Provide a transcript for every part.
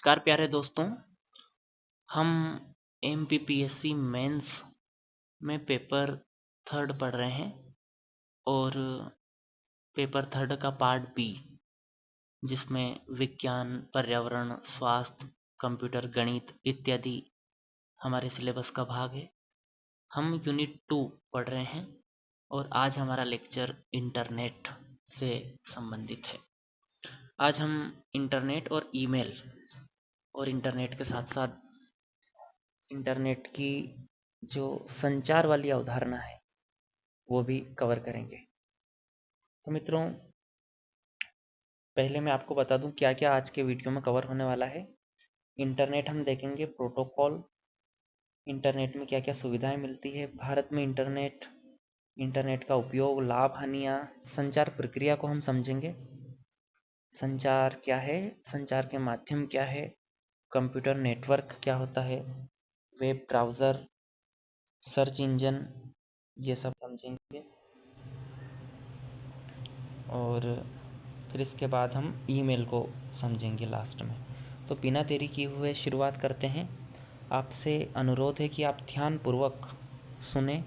नमस्कार प्यारे दोस्तों। हम एमपीपीएससी मेंस में पेपर थर्ड पढ़ रहे हैं और पेपर थर्ड का पार्ट बी, जिसमें विज्ञान, पर्यावरण, स्वास्थ्य, कंप्यूटर, गणित इत्यादि हमारे सिलेबस का भाग है। हम यूनिट 2 पढ़ रहे हैं और आज हमारा लेक्चर इंटरनेट से संबंधित है। आज हम इंटरनेट और ईमेल और इंटरनेट के साथ साथ इंटरनेट की जो संचार वाली अवधारणा है वो भी कवर करेंगे। तो मित्रों, पहले मैं आपको बता दूं क्या क्या आज के वीडियो में कवर होने वाला है। इंटरनेट हम देखेंगे, प्रोटोकॉल, इंटरनेट में क्या क्या सुविधाएं मिलती है, भारत में इंटरनेट का उपयोग, लाभ, हानियाँ, संचार प्रक्रिया को हम समझेंगे। संचार क्या है, संचार के माध्यम क्या है, कंप्यूटर नेटवर्क क्या होता है, वेब ब्राउज़र, सर्च इंजन, ये सब समझेंगे। और फिर इसके बाद हम ईमेल को समझेंगे लास्ट में। तो बिना देरी किए हुए शुरुआत करते हैं। आपसे अनुरोध है कि आप ध्यानपूर्वक सुने।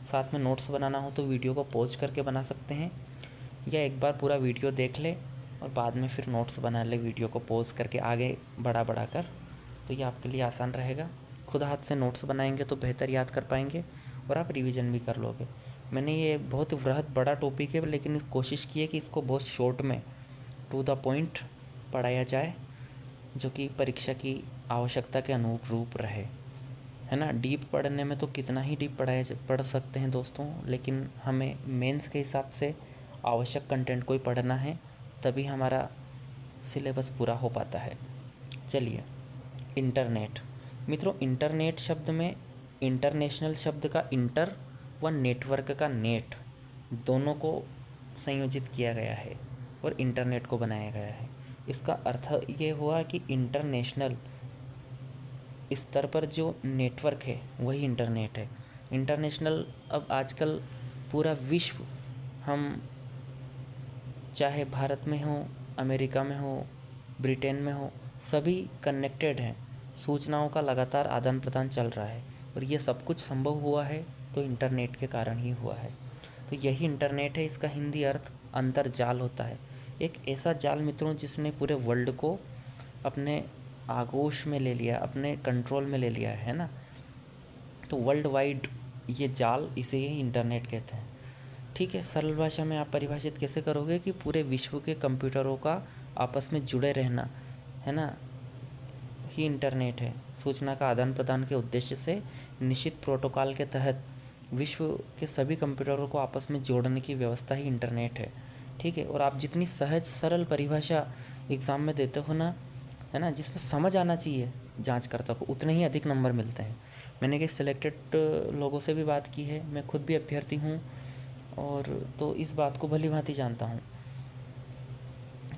साथ में नोट्स बनाना हो तो वीडियो को पॉज करके बना सकते हैं, या एक बार पूरा वीडियो देख ले और बाद में फिर नोट्स बना ले वीडियो को पॉज करके आगे बढ़ा कर। तो ये आपके लिए आसान रहेगा। खुद हाथ से नोट्स बनाएंगे तो बेहतर याद कर पाएंगे और आप रिवीजन भी कर लोगे। मैंने ये बहुत वृहद बड़ा टॉपिक है, लेकिन कोशिश की है कि इसको बहुत शॉर्ट में टू द पॉइंट पढ़ाया जाए, जो कि परीक्षा की आवश्यकता के अनुरूप रहे, है ना। डीप पढ़ने में तो कितना ही डीप पढ़ सकते हैं दोस्तों, लेकिन हमें मेंस के हिसाब से आवश्यक कंटेंट को ही पढ़ना है, तभी हमारा सिलेबस पूरा हो पाता है। चलिए, इंटरनेट। मित्रों, इंटरनेट शब्द में इंटरनेशनल शब्द का इंटर व नेटवर्क का नेट दोनों को संयोजित किया गया है और इंटरनेट को बनाया गया है। इसका अर्थ ये हुआ कि इंटरनेशनल स्तर पर जो नेटवर्क है वही इंटरनेट है। इंटरनेशनल, अब आजकल पूरा विश्व, हम चाहे भारत में हो, अमेरिका में हो, ब्रिटेन में हो, सभी कनेक्टेड हैं। सूचनाओं का लगातार आदान प्रदान चल रहा है और ये सब कुछ संभव हुआ है तो इंटरनेट के कारण ही हुआ है। तो यही इंटरनेट है। इसका हिंदी अर्थ अंतर्जाल होता है। एक ऐसा जाल मित्रों जिसने पूरे वर्ल्ड को अपने आगोश में ले लिया, अपने कंट्रोल में ले लिया है ना। तो वर्ल्ड वाइड ये जाल, इसे ही इंटरनेट कहते हैं। ठीक है, सरल भाषा में आप परिभाषित कैसे करोगे कि पूरे विश्व के कंप्यूटरों का आपस में जुड़े रहना, है ना, ही इंटरनेट है। सूचना का आदान प्रदान के उद्देश्य से निश्चित प्रोटोकॉल के तहत विश्व के सभी कंप्यूटरों को आपस में जोड़ने की व्यवस्था ही इंटरनेट है। ठीक है, और आप जितनी सहज सरल परिभाषा एग्ज़ाम में देते हो ना, है ना, जिसमें समझ आना चाहिए जांचकर्ता को, उतने ही अधिक नंबर मिलते हैं। मैंने कई सिलेक्टेड लोगों से भी बात की है, मैं खुद भी अभ्यर्थी हूँ और तो इस बात को भली भांति जानता हूँ।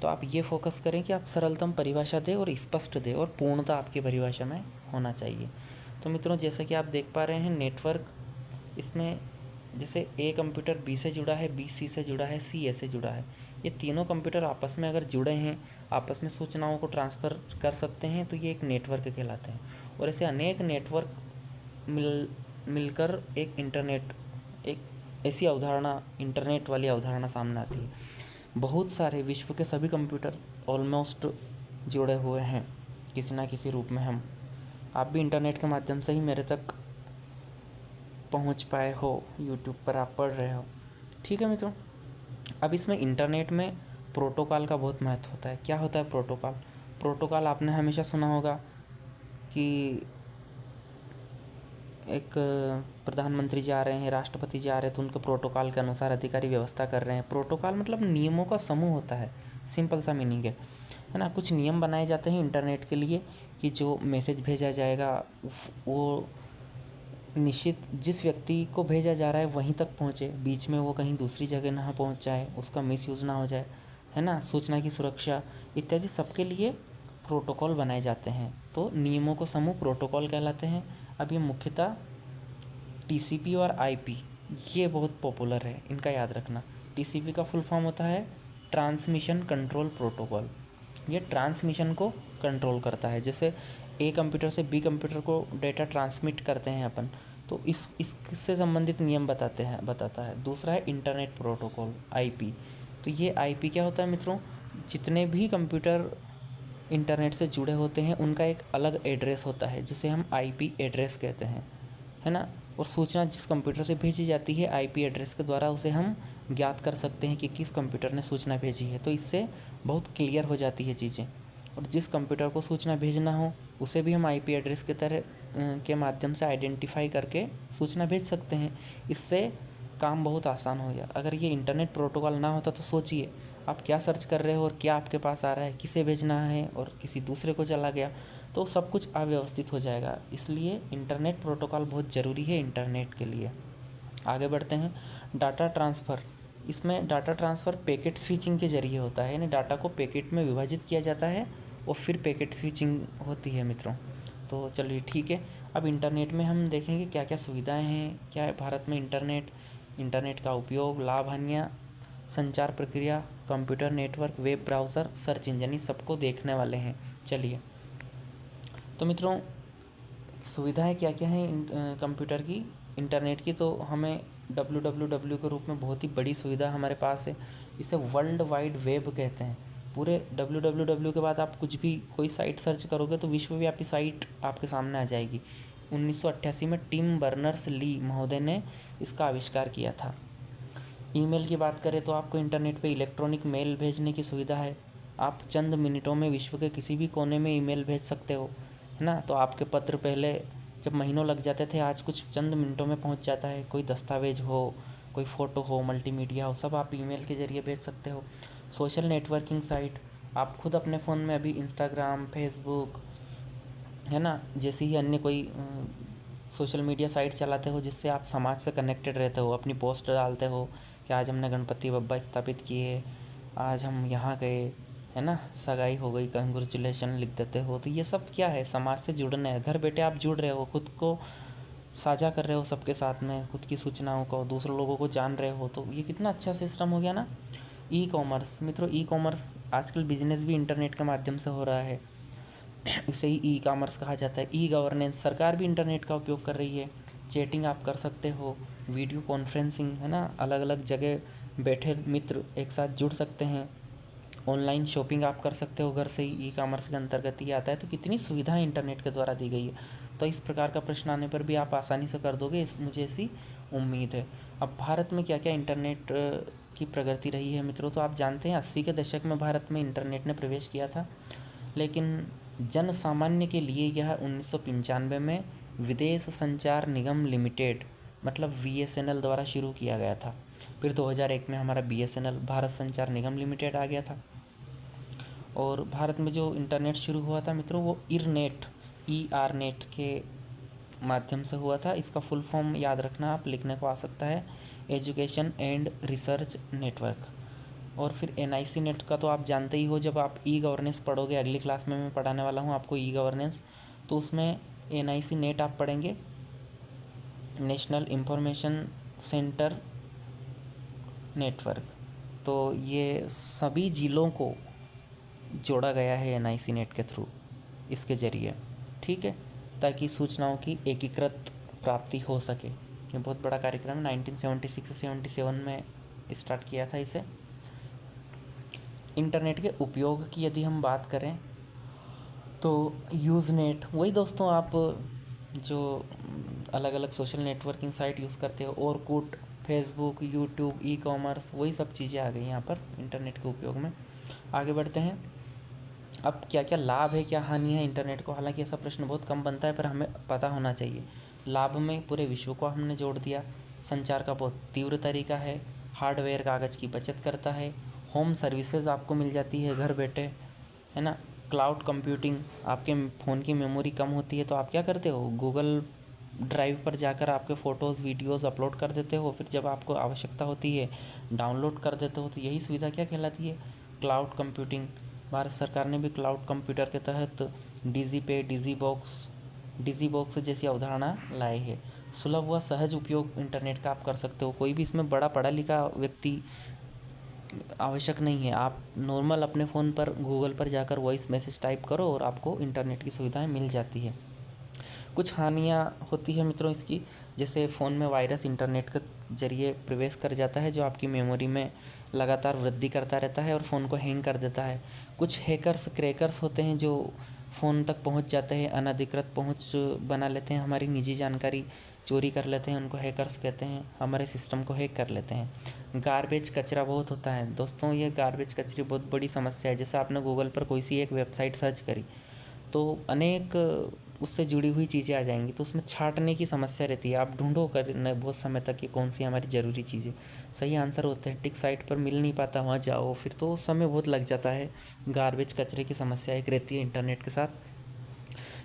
तो आप ये फोकस करें कि आप सरलतम परिभाषा दें और स्पष्ट दें, और पूर्णता आपकी परिभाषा में होना चाहिए। तो मित्रों, जैसा कि आप देख पा रहे हैं, नेटवर्क, इसमें जैसे ए कंप्यूटर बी से जुड़ा है, बी सी से जुड़ा है, सी ए से जुड़ा है। ये तीनों कंप्यूटर आपस में अगर जुड़े हैं, आपस में सूचनाओं को ट्रांसफ़र कर सकते हैं, तो ये एक नेटवर्क कहलाते हैं। और ऐसे अनेक नेटवर्क मिलकर एक इंटरनेट, एक ऐसी अवधारणा, इंटरनेट वाली अवधारणा सामने आती है। बहुत सारे विश्व के सभी कंप्यूटर ऑलमोस्ट जुड़े हुए हैं किसी ना किसी रूप में। आप भी इंटरनेट के माध्यम से ही मेरे तक पहुंच पाए हो, यूट्यूब पर आप पढ़ रहे हो। ठीक है मित्रों, अब इसमें इंटरनेट में प्रोटोकॉल का बहुत महत्व होता है। क्या होता है प्रोटोकॉल? प्रोटोकॉल आपने हमेशा सुना होगा कि एक प्रधानमंत्री जा रहे हैं, राष्ट्रपति जा रहे हैं, तो उनके प्रोटोकॉल के अनुसार अधिकारी व्यवस्था कर रहे हैं। प्रोटोकॉल मतलब नियमों का समूह होता है, सिंपल सा मीनिंग है ना। कुछ नियम बनाए जाते हैं इंटरनेट के लिए कि जो मैसेज भेजा जाएगा वो निश्चित जिस व्यक्ति को भेजा जा रहा है वहीं तक पहुँचे, बीच में वो कहीं दूसरी जगह ना पहुँच जाए, उसका मिसयूज़ ना हो जाए, है ना। सूचना की सुरक्षा इत्यादि सबके लिए प्रोटोकॉल बनाए जाते हैं। तो नियमों को समूह प्रोटोकॉल कहलाते हैं। अब ये मुख्यतः टीसीपी और आईपी, ये बहुत पॉपुलर है, इनका याद रखना। टीसीपी का फुल फॉर्म होता है ट्रांसमिशन कंट्रोल प्रोटोकॉल, ये ट्रांसमिशन को कंट्रोल करता है। जैसे ए कंप्यूटर से बी कंप्यूटर को डेटा ट्रांसमिट करते हैं अपन, तो इससे संबंधित नियम बताता है। दूसरा है इंटरनेट प्रोटोकॉल, आईपी। तो ये आईपी क्या होता है मित्रों, जितने भी कंप्यूटर इंटरनेट से जुड़े होते हैं उनका एक अलग एड्रेस होता है, जिसे हम आईपी एड्रेस कहते हैं, है ना। और सूचना जिस कंप्यूटर से भेजी जाती है आईपी एड्रेस के द्वारा, उसे हम ज्ञात कर सकते हैं कि किस कंप्यूटर ने सूचना भेजी है। तो इससे बहुत क्लियर हो जाती है चीज़ें। और जिस कंप्यूटर को सूचना भेजना हो उसे भी हम आईपी एड्रेस के तरह के माध्यम से आइडेंटिफाई करके सूचना भेज सकते हैं। इससे काम बहुत आसान हो गया। अगर ये इंटरनेट प्रोटोकॉल ना होता तो सोचिए आप क्या सर्च कर रहे हो और क्या आपके पास आ रहा है, किसे भेजना है और किसी दूसरे को चला गया, तो सब कुछ अव्यवस्थित हो जाएगा। इसलिए इंटरनेट प्रोटोकॉल बहुत ज़रूरी है इंटरनेट के लिए। आगे बढ़ते हैं, डाटा ट्रांसफ़र। इसमें डाटा ट्रांसफ़र पैकेट स्विचिंग के ज़रिए होता है, यानी डाटा को पैकेट में विभाजित किया जाता है और फिर पैकेट स्विचिंग होती है मित्रों। तो चलिए ठीक है, अब इंटरनेट में हम देखेंगे क्या क्या सुविधाएं हैं, क्या है भारत में इंटरनेट का उपयोग, लाभ, हानियाँ, संचार प्रक्रिया, computer network, web browser, search engine, सबको देखने वाले हैं। चलिए, तो मित्रों सुविधाएं क्या क्या हैं कंप्यूटर की, इंटरनेट की। तो हमें www के रूप में बहुत ही बड़ी सुविधा हमारे पास है। इसे वर्ल्ड वाइड वेब कहते हैं। पूरे www के बाद आप कुछ भी कोई साइट सर्च करोगे तो विश्वव्यापी साइट आपके सामने आ जाएगी। 1988 में टिम बर्नर्स ली महोदय ने इसका आविष्कार किया था। ईमेल की बात करें तो आपको इंटरनेट पे इलेक्ट्रॉनिक मेल भेजने की सुविधा है। आप चंद मिनटों में विश्व के किसी भी कोने में ईमेल भेज सकते हो, है ना। तो आपके पत्र पहले जब महीनों लग जाते थे, आज कुछ चंद मिनटों में पहुंच जाता है। कोई दस्तावेज हो, कोई फ़ोटो हो, मल्टीमीडिया हो, सब आप ईमेल के ज़रिए भेज सकते हो। सोशल नेटवर्किंग साइट, आप खुद अपने फ़ोन में अभी इंस्टाग्राम, फेसबुक, है ना, जैसे ही अन्य कोई सोशल मीडिया साइट चलाते हो जिससे आप समाज से कनेक्टेड रहते हो। अपनी पोस्ट डालते हो कि आज हमने गणपति बप्पा स्थापित किए, आज हम यहाँ गए, है ना, सगाई हो गई, कंग्रेचुलेशन लिख देते हो। तो ये सब क्या है, समाज से जुड़ना है। घर बैठे आप जुड़ रहे हो, खुद को साझा कर रहे हो सबके साथ में, खुद की सूचनाओं को दूसरे लोगों को जान रहे हो। तो ये कितना अच्छा सिस्टम हो गया ना। ई कॉमर्स मित्रों, ई कॉमर्स आजकल बिजनेस भी इंटरनेट के माध्यम से हो रहा है, इसे ही ई कॉमर्स कहा जाता है। ई गवर्नेंस, सरकार भी इंटरनेट का उपयोग कर रही है। चैटिंग आप कर सकते हो, वीडियो कॉन्फ्रेंसिंग, है ना, अलग अलग जगह बैठे मित्र एक साथ जुड़ सकते हैं। ऑनलाइन शॉपिंग आप कर सकते हो घर से ही, ई कॉमर्स के अंतर्गत ही आता है। तो कितनी सुविधाएं इंटरनेट के द्वारा दी गई है। तो इस प्रकार का प्रश्न आने पर भी आप आसानी से कर दोगे, मुझे ऐसी उम्मीद है। अब भारत में क्या क्या इंटरनेट की प्रगति रही है मित्रों, तो आप जानते हैं 80 के दशक में भारत में इंटरनेट ने प्रवेश किया था, लेकिन जन सामान्य के लिए यह 1995 में विदेश संचार निगम लिमिटेड मतलब VSNL द्वारा शुरू किया गया था। फिर 2001 में हमारा BSNL भारत संचार निगम लिमिटेड आ गया था। और भारत में जो इंटरनेट शुरू हुआ था मित्रों, वो इरनेट, ERनेट के माध्यम से हुआ था। इसका फुल फॉर्म याद रखना, आप लिखने को आ सकता है, एजुकेशन एंड रिसर्च नेटवर्क। और फिर NIC नेट का तो आप जानते ही हो, जब आप ई गवर्नेंस पढ़ोगे, अगली क्लास में मैं पढ़ाने वाला हूँ आपको ई गवर्नेंस, तो उसमें NIC नेट आप पढ़ेंगे, नेशनल इंफॉर्मेशन सेंटर नेटवर्क। तो ये सभी ज़िलों को जोड़ा गया है NIC नेट के थ्रू, इसके ज़रिए, ठीक है, ताकि सूचनाओं की एकीकृत प्राप्ति हो सके। ये बहुत बड़ा कार्यक्रम है, 1976 से 77 में स्टार्ट किया था इसे। इंटरनेट के उपयोग की यदि हम बात करें तो यूज़नेट, वही दोस्तों आप जो अलग अलग सोशल नेटवर्किंग साइट यूज़ करते हो, Orkut, Facebook, YouTube, e commerce, वही सब चीज़ें आ गई यहाँ पर इंटरनेट के उपयोग में। आगे बढ़ते हैं, अब क्या क्या लाभ है, क्या हानि है इंटरनेट को। हालांकि ऐसा प्रश्न बहुत कम बनता है, पर हमें पता होना चाहिए। लाभ में पूरे विश्व को हमने जोड़ दिया, संचार का बहुत तीव्र तरीका है, हार्डवेयर कागज़ की बचत करता है, होम सर्विसेज आपको मिल जाती है घर बैठे, है ना। क्लाउड कंप्यूटिंग, आपके फ़ोन की मेमोरी कम होती है तो आप क्या करते हो, गूगल ड्राइव पर जाकर आपके फ़ोटोज़ वीडियोज़ अपलोड कर देते हो, फिर जब आपको आवश्यकता होती है डाउनलोड कर देते हो। तो यही सुविधा क्या कहलाती है, क्लाउड कंप्यूटिंग। भारत सरकार ने भी क्लाउड कंप्यूटर के तहत डिजीपे, डिजीबॉक्स जैसी अवधारणा लाए है। सुलभ व सहज उपयोग इंटरनेट का आप कर सकते हो। कोई भी इसमें बड़ा पढ़ा लिखा व्यक्ति आवश्यक नहीं है। आप नॉर्मल अपने फ़ोन पर गूगल पर जाकर वॉइस मैसेज टाइप करो और आपको इंटरनेट की सुविधाएं मिल जाती है। कुछ हानियाँ होती है मित्रों इसकी, जैसे फ़ोन में वायरस इंटरनेट के जरिए प्रवेश कर जाता है, जो आपकी मेमोरी में लगातार वृद्धि करता रहता है और फ़ोन को हैंग कर देता है। कुछ हैकर्स क्रैकर्स होते हैं जो फ़ोन तक पहुंच जाते हैं, अनधिकृत पहुंच बना लेते हैं, हमारी निजी जानकारी चोरी कर लेते हैं, उनको हैकर्स कहते हैं, हमारे सिस्टम को हैक कर लेते हैं। गार्बेज कचरा बहुत होता है दोस्तों, ये गार्बेज कचरे बहुत बड़ी समस्या है। जैसे आपने गूगल पर कोई सी एक वेबसाइट सर्च करी तो अनेक उससे जुड़ी हुई चीज़ें आ जाएंगी, तो उसमें छाँटने की समस्या रहती है। आप ढूंढो कर बहुत समय तक कि कौन सी हमारी ज़रूरी चीज़ें, सही आंसर होते हैं टिक साइट पर मिल नहीं पाता, वहाँ जाओ फिर तो समय बहुत लग जाता है। गार्बेज कचरे की समस्या एक रहती है इंटरनेट के साथ।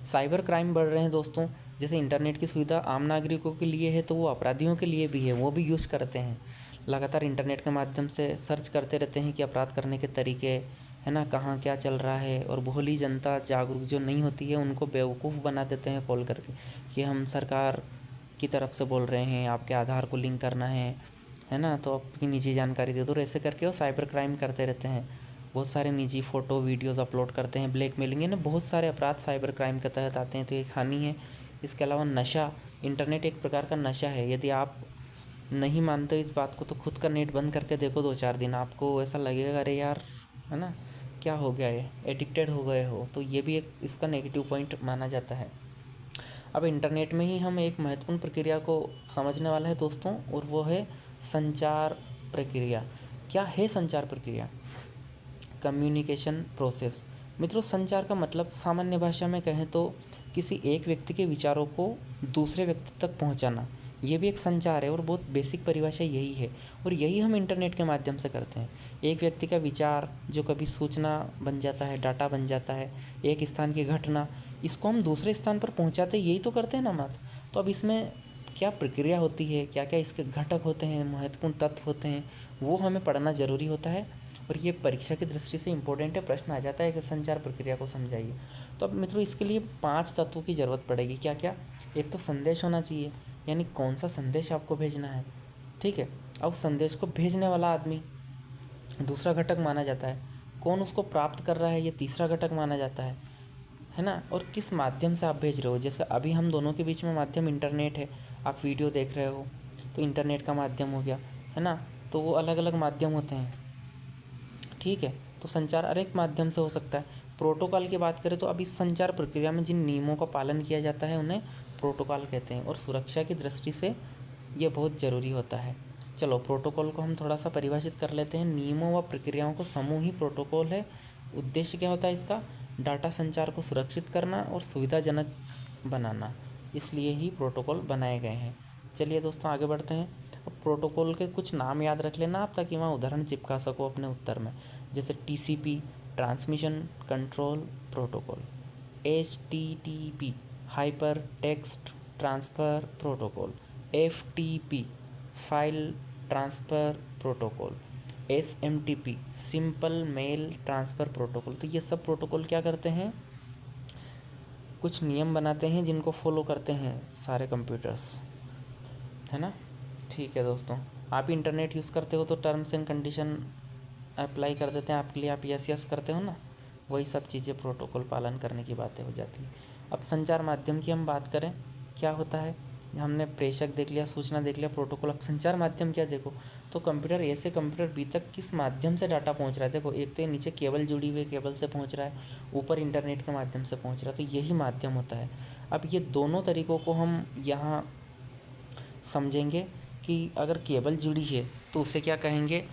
साइबर क्राइम बढ़ रहे हैं दोस्तों, जैसे इंटरनेट की सुविधा आम नागरिकों के लिए है तो वो अपराधियों के लिए भी है, वो भी यूज़ करते हैं। लगातार इंटरनेट के माध्यम से सर्च करते रहते हैं कि अपराध करने के तरीके, है ना, कहाँ क्या चल रहा है। और भोली जनता जागरूक जो नहीं होती है उनको बेवकूफ़ बना देते हैं कॉल करके कि हम सरकार की तरफ से बोल रहे हैं, आपके आधार को लिंक करना है ना, तो आपकी निजी जानकारी दे दो। और ऐसे करके वो साइबर क्राइम करते रहते हैं, बहुत सारे निजी फ़ोटो वीडियोज़ अपलोड करते हैं, ब्लैकमेलिंग है ना, बहुत सारे अपराध साइबर क्राइम के तहत आते हैं, तो एक हानि है। इसके अलावा नशा, इंटरनेट एक प्रकार का नशा है। यदि आप नहीं मानते इस बात को तो खुद का नेट बंद करके देखो 2-4 दिन, आपको ऐसा लगेगा अरे यार, है ना, क्या हो गया है, एडिक्टेड हो गए हो। तो ये भी एक इसका नेगेटिव पॉइंट माना जाता है। अब इंटरनेट में ही हम एक महत्वपूर्ण प्रक्रिया को समझने वाले हैं दोस्तों, और वो है संचार प्रक्रिया। क्या है संचार प्रक्रिया? Communication process. मित्रों, संचार का मतलब सामान्य भाषा में कहें तो किसी एक व्यक्ति के विचारों को दूसरे व्यक्ति तक पहुंचाना, ये भी एक संचार है और बहुत बेसिक परिभाषा यही है। और यही हम इंटरनेट के माध्यम से करते हैं। एक व्यक्ति का विचार जो कभी सूचना बन जाता है, डाटा बन जाता है, एक स्थान की घटना, इसको हम दूसरे स्थान पर पहुंचाते, यही तो करते हैं ना मत। तो अब इसमें क्या प्रक्रिया होती है, क्या क्या इसके घटक होते हैं, महत्वपूर्ण तत्व होते हैं, वो हमें पढ़ना ज़रूरी होता है। और ये परीक्षा की दृष्टि से इम्पोर्टेंट है, प्रश्न आ जाता है कि संचार प्रक्रिया को समझाइए। तो अब मित्रों इसके लिए 5 तत्वों की ज़रूरत पड़ेगी। क्या क्या? एक तो संदेश होना चाहिए, यानी कौन सा संदेश आपको भेजना है, ठीक है। अब संदेश को भेजने वाला आदमी दूसरा घटक माना जाता है, कौन उसको प्राप्त कर रहा है ये तीसरा घटक माना जाता है ना। और किस माध्यम से आप भेज रहे हो, जैसे अभी हम दोनों के बीच में माध्यम इंटरनेट है, आप वीडियो देख रहे हो तो इंटरनेट का माध्यम हो गया, है ना। तो वो अलग अलग माध्यम होते हैं, ठीक है। तो संचार अनेक माध्यम से हो सकता है। प्रोटोकॉल की बात करें तो अब इस संचार प्रक्रिया में जिन नियमों का पालन किया जाता है उन्हें प्रोटोकॉल कहते हैं, और सुरक्षा की दृष्टि से ये बहुत ज़रूरी होता है। चलो प्रोटोकॉल को हम थोड़ा सा परिभाषित कर लेते हैं। नियमों व प्रक्रियाओं को समूह ही प्रोटोकॉल है। उद्देश्य क्या होता है इसका? डाटा संचार को सुरक्षित करना और सुविधाजनक बनाना, इसलिए ही प्रोटोकॉल बनाए गए हैं। चलिए दोस्तों आगे बढ़ते हैं। अब प्रोटोकॉल के कुछ नाम याद रख लेना आप, ताकि वहाँ उदाहरण चिपका सको अपने उत्तर में। जैसे TCP transmission control protocol, HTTP hyper text transfer protocol, FTP file transfer protocol, SMTP simple mail transfer protocol. तो ये सब प्रोटोकॉल क्या करते हैं? कुछ नियम बनाते हैं जिनको फॉलो करते हैं सारे कंप्यूटर्स, है ना। ठीक है दोस्तों, आप इंटरनेट यूज़ करते हो तो टर्म्स एंड कंडीशन अप्लाई कर देते हैं आपके लिए, आप यस यस करते हो ना, वही सब चीज़ें प्रोटोकॉल पालन करने की बातें हो जाती हैं। अब संचार माध्यम की हम बात करें, क्या होता है? हमने प्रेषक देख लिया, सूचना देख लिया, प्रोटोकॉल। अब संचार माध्यम क्या देखो, तो कंप्यूटर ऐसे कंप्यूटर बी तक किस माध्यम से डाटा पहुंच रहा है। देखो एक तो ये नीचे केबल जुड़ी हुई है, केबल से पहुंच रहा है, ऊपर इंटरनेट के माध्यम से पहुंच रहा है, तो यही माध्यम होता है। अब ये दोनों तरीक़ों को हम यहाँ समझेंगे कि अगर केबल जुड़ी है तो उसे क्या कहेंगे?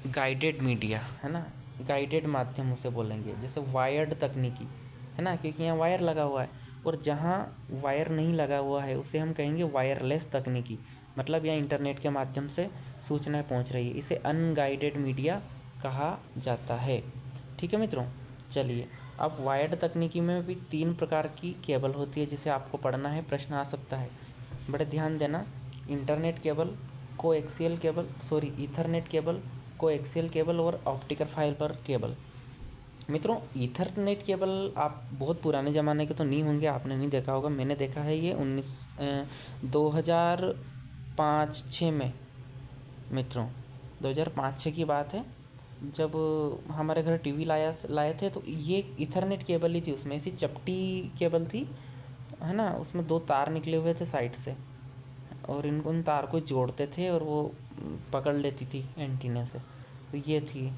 गाइडेड मीडिया, है ना, गाइडेड माध्यम उसे बोलेंगे। जैसे वायर्ड तकनीकी, है ना, क्योंकि यहाँ वायर लगा हुआ है। और जहाँ वायर नहीं लगा हुआ है उसे हम कहेंगे वायरलेस तकनीकी, मतलब यहाँ इंटरनेट के माध्यम से सूचनाएं पहुँच रही है, इसे अनगाइडेड मीडिया कहा जाता है। ठीक है मित्रों, चलिए अब वायर्ड तकनीकी में भी 3 प्रकार की केबल होती है जिसे आपको पढ़ना है, प्रश्न आ सकता है, बड़े ध्यान देना। Internet cable, coaxial cable, Ethernet cable, coaxial cable और ऑप्टिकल फाइबर केबल। मित्रों ईथरनेट केबल आप बहुत पुराने ज़माने के तो नहीं होंगे, आपने नहीं देखा होगा, मैंने देखा है ये 2005-06 में। मित्रों 2005-06 की बात है, जब हमारे घर टीवी लाए थे तो ये इथरनेट केबल ही थी, उसमें ऐसी चपटी केबल थी, है ना, उसमें 2 तार निकले हुए थे साइड से, और इनको उन तार को जोड़ते थे और वो पकड़ लेती थी एंटीने से। तो ये थी,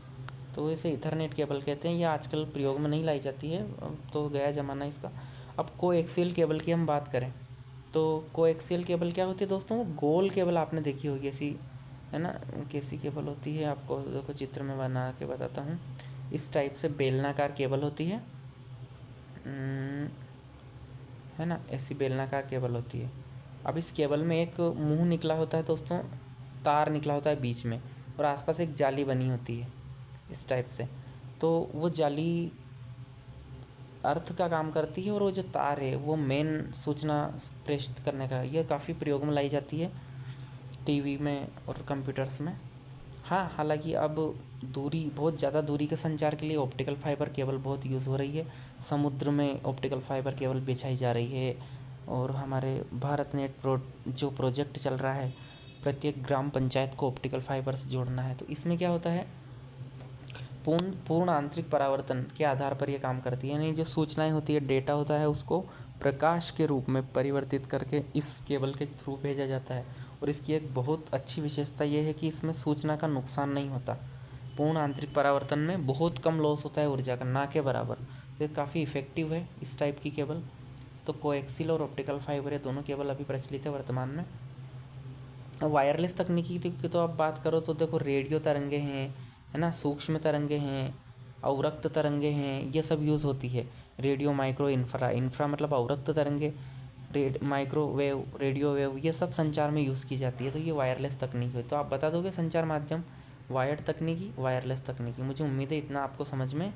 तो इसे इथरनेट केबल कहते हैं। ये आजकल प्रयोग में नहीं लाई जाती है, अब तो गया ज़माना इसका। अब कोएक्सियल केबल की हम बात करें तो कोएक्सियल केबल क्या होती है दोस्तों? गोल केबल आपने देखी होगी ऐसी, है ना, कैसी केबल होती है, आपको देखो चित्र में बना के बताता हूँ। इस टाइप से बेलनाकार केबल होती है, है ना, ऐसी बेलनाकार केबल होती है। अब इस केबल में एक मुंह निकला होता है दोस्तों, तार निकला होता है बीच में, और आसपास एक जाली बनी होती है इस टाइप से। तो वो जाली अर्थ का काम करती है, और वो जो तार है वो मेन सूचना प्रेषित करने का। यह काफ़ी प्रयोग में लाई जाती है टीवी में और कंप्यूटर्स में। हाँ, हालांकि अब दूरी, बहुत ज़्यादा दूरी के संचार के लिए ऑप्टिकल फाइबर केबल बहुत यूज़ हो रही है। समुद्र में ऑप्टिकल फाइबर केबल बिछाई जा रही है, और हमारे भारत नेट जो प्रोजेक्ट चल रहा है, प्रत्येक ग्राम पंचायत को ऑप्टिकल फाइबर से जोड़ना है। तो इसमें क्या होता है, पूर्ण आंतरिक परावर्तन के आधार पर ये काम करती है, यानी जो सूचनाएं होती है, डेटा होता है, उसको प्रकाश के रूप में परिवर्तित करके इस केबल के थ्रू भेजा जाता है। और इसकी एक बहुत अच्छी विशेषता ये है कि इसमें सूचना का नुकसान नहीं होता। पूर्ण आंतरिक परावर्तन में बहुत कम लॉस होता है ऊर्जा का, ना के बराबर। तो ये काफ़ी इफ़ेक्टिव है इस टाइप की केबल। तो कोएक्सियल और ऑप्टिकल फाइबर, ये दोनों केबल अभी प्रचलित है वर्तमान में। वायरलेस तकनीकी की तो आप बात करो तो देखो, रेडियो तरंगे हैं, है ना, सूक्ष्म तरंगे हैं, अवरक्त तरंगे हैं, ये सब यूज़ होती है। रेडियो, माइक्रो, इंफ्रा मतलब अवरक्त तरंगे, माइक्रोवेव, रेडियो वेव, ये सब संचार में यूज़ की जाती है। तो ये वायरलेस तकनीक है। तो आप बता दोगे संचार माध्यम, वायर्ड तकनीकी, वायरलेस तकनीकी। मुझे उम्मीद है इतना आपको समझ में